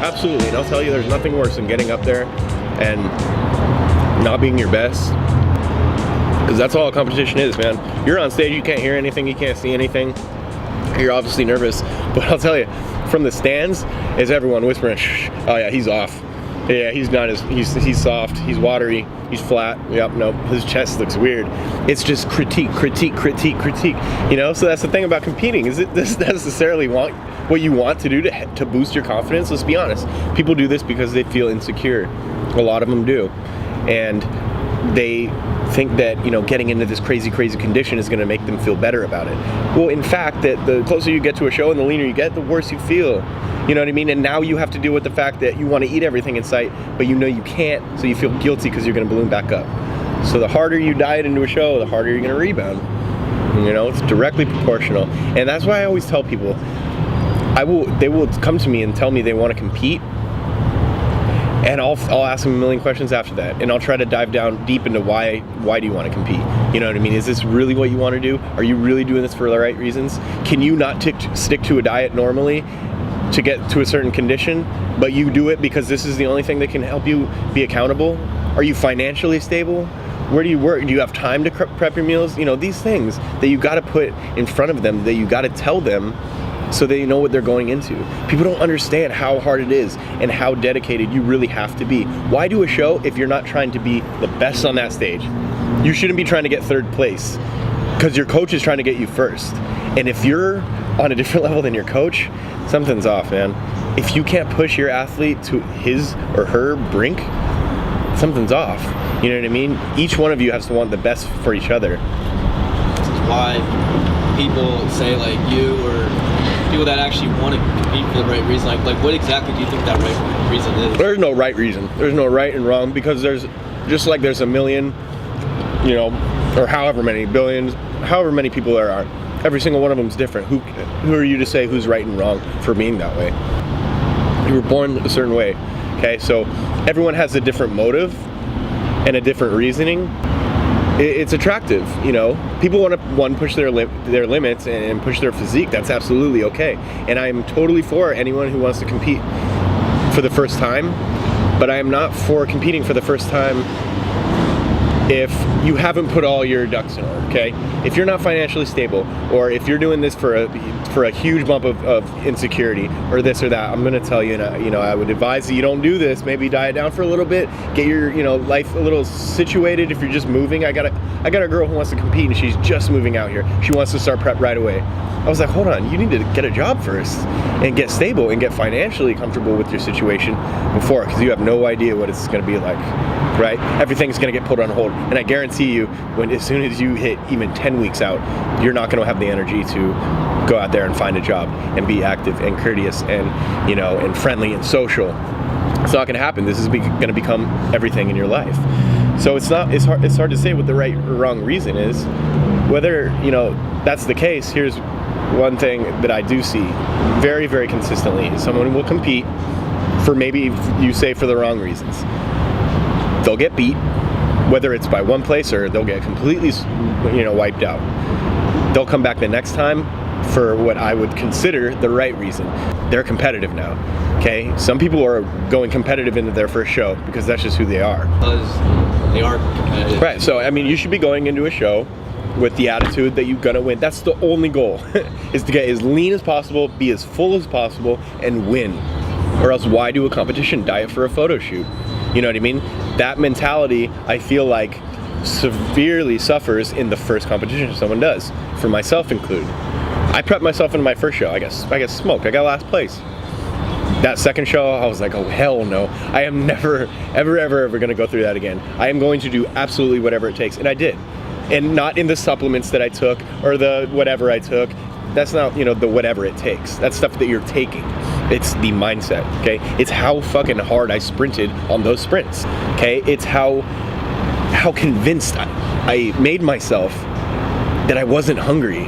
Absolutely, and I'll tell you, there's nothing worse than getting up there and not being your best. Because that's all a competition is, man. You're on stage, you can't hear anything, you can't see anything. You're obviously nervous, but I'll tell you, from the stands, is everyone whispering, shh, oh yeah, he's off. Yeah, he's not as, he's soft, he's watery, he's flat. Yep, nope, his chest looks weird. It's just critique, you know? So that's the thing about competing, is it doesn't necessarily want what you want to do to boost your confidence. Let's be honest. People do this because they feel insecure. A lot of them do. And they think that, you know, getting into this crazy condition is going to make them feel better about it. Well, in fact, that the closer you get to a show and the leaner you get, the worse you feel. You know what I mean? And now you have to deal with the fact that you want to eat everything in sight, but you know you can't, so you feel guilty because you're going to balloon back up. So the harder you diet into a show, the harder you're going to rebound. You know, it's directly proportional. And that's why I always tell people, they will come to me and tell me they want to compete, and I'll ask them a million questions after that, and I'll try to dive down deep into why do you want to compete? You know what I mean? Is this really what you want to do? Are you really doing this for the right reasons? Can you not stick to a diet normally to get to a certain condition, but you do it because this is the only thing that can help you be accountable? Are you financially stable? Where do you work? Do you have time to prep your meals? You know, these things that you got to put in front of them, that you got to tell them, so they know what they're going into. People don't understand how hard it is and how dedicated you really have to be. Why do a show if you're not trying to be the best on that stage? You shouldn't be trying to get third place, because your coach is trying to get you first. And if you're on a different level than your coach, something's off, man. If you can't push your athlete to his or her brink, something's off. You know what I mean? Each one of you has to want the best for each other. This is why people say, like, you or people that actually want to compete for the right reason, like what exactly do you think that right reason is? There's no right reason. There's no right and wrong, because there's, just like there's a million, you know, or however many billions, however many people there are, every single one of them is different. Who are you to say who's right and wrong for being that way? You were born a certain way, okay? So everyone has a different motive and a different reasoning. It's attractive, you know. People want to push their limits and push their physique. That's absolutely okay, and I'm totally for anyone who wants to compete for the first time. But I am not for competing for the first time if you haven't put all your ducks in order. Okay, if you're not financially stable, or if you're doing this for a huge bump of insecurity or this or that, I'm gonna tell you, you know, I would advise that you don't do this. Maybe diet down for a little bit, get your, you know, life a little situated. If you're just moving, I got a girl who wants to compete and she's just moving out here. She wants to start prep right away. I was like, hold on, you need to get a job first and get stable and get financially comfortable with your situation before, because you have no idea what it's gonna be like, right? Everything's gonna get put on hold, and I guarantee you, as soon as you hit even 10 weeks out, you're not gonna have the energy to go out there and find a job and be active and courteous and, you know, and friendly and social. It's not gonna happen. This is gonna become everything in your life. So it's hard to say what the right or wrong reason is. Whether, you know, that's the case, here's one thing that I do see very, very consistently. Someone will compete for, maybe you say, for the wrong reasons. They'll get beat, whether it's by one place or they'll get completely, you know, wiped out. They'll come back the next time for what I would consider the right reason. They're competitive now, okay? Some people are going competitive into their first show because that's just who they are. Because they are competitive. Right, so I mean, you should be going into a show with the attitude that you're gonna win. That's the only goal, is to get as lean as possible, be as full as possible, and win. Or else why do a competition? Diet for a photo shoot. You know what I mean? That mentality, I feel like, severely suffers in the first competition someone does, for myself included. I prepped myself into my first show. I got smoked. I got last place. That second show, I was like, oh hell no. I am never, ever gonna go through that again. I am going to do absolutely whatever it takes, and I did. And not in the supplements that I took or the whatever I took. That's not, you know, the whatever it takes. That's stuff that you're taking. It's the mindset, okay? It's how fucking hard I sprinted on those sprints, okay? It's how convinced I made myself that I wasn't hungry.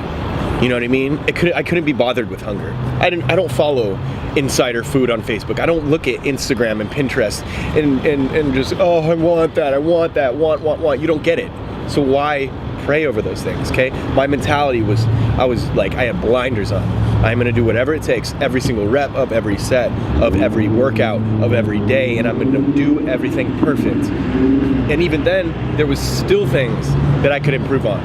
You know what I mean? I couldn't be bothered with hunger. I don't follow insider food on Facebook. I don't look at Instagram and Pinterest and just, oh, I want that, want. You don't get it. So why pray over those things, okay? My mentality was, I had blinders on. I'm gonna do whatever it takes, every single rep of every set, of every workout, of every day, and I'm gonna do everything perfect. And even then, there was still things that I could improve on.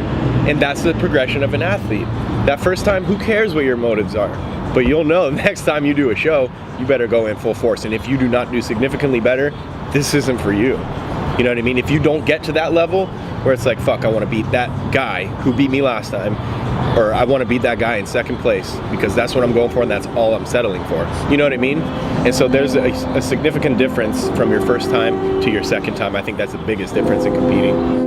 And that's the progression of an athlete. That first time, who cares what your motives are? But you'll know next time you do a show, you better go in full force. And if you do not do significantly better, this isn't for you. You know what I mean? If you don't get to that level where it's like, fuck, I want to beat that guy who beat me last time, or I want to beat that guy in second place because that's what I'm going for and that's all I'm settling for. You know what I mean? And so there's a significant difference from your first time to your second time. I think that's the biggest difference in competing.